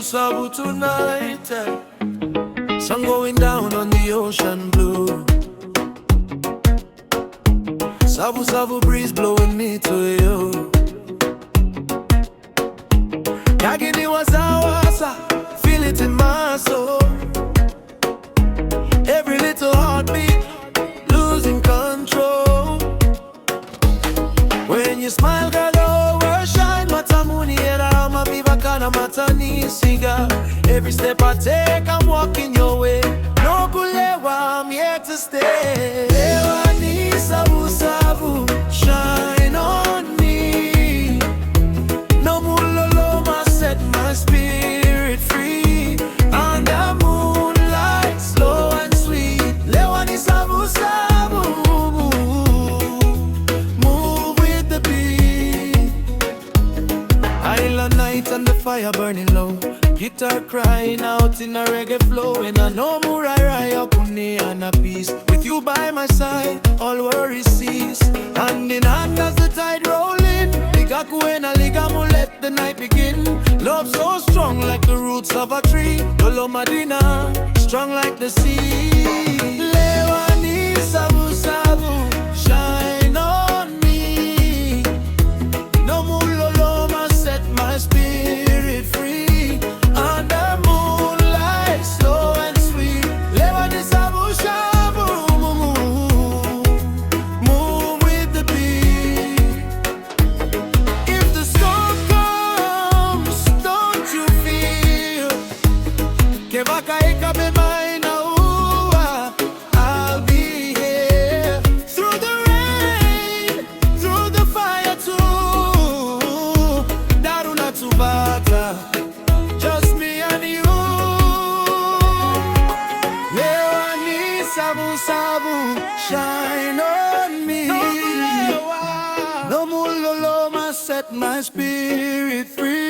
Savusavu tonight. Sun going down on the ocean blue. Savusavu breeze blowing me to you. Yagini wasa, feel it in my soul. Every little heartbeat, losing control. When you smile, girl, overshine. Matamuni era mabiba kana matani siga. Every step I take, I'm walking your way. No Lewa, I'm here to stay. Lewa ni Savusavu, shine on me. No muloloma, set my spirit free. On the moonlight, slow and sweet. Lewa ni Savusavu, move with the beat. Island night and the fire burning low. Guitar crying out in a reggae flow. And I know Murarai Okuni and a peace. With you by my side, all worries cease. Hand in hand as the tide rolling. Ligakuena ligamu, let the night begin. Love so strong like the roots of a tree. Lolo Madina, strong like the sea. Lewa ni Savusavu, shine on me. No muloloma, set my spirit free. On the moonlight, slow and sweet. Lewa ni Savusavu, move with the beat. If the storm comes, don't you feel? Kevaka ekabe maina uwa, I'll be here. Through the rain, through the fire too. Daruna tubata, just me and you. Lewa ni Savusavu, shine on me. No muloloma, set my spirit free.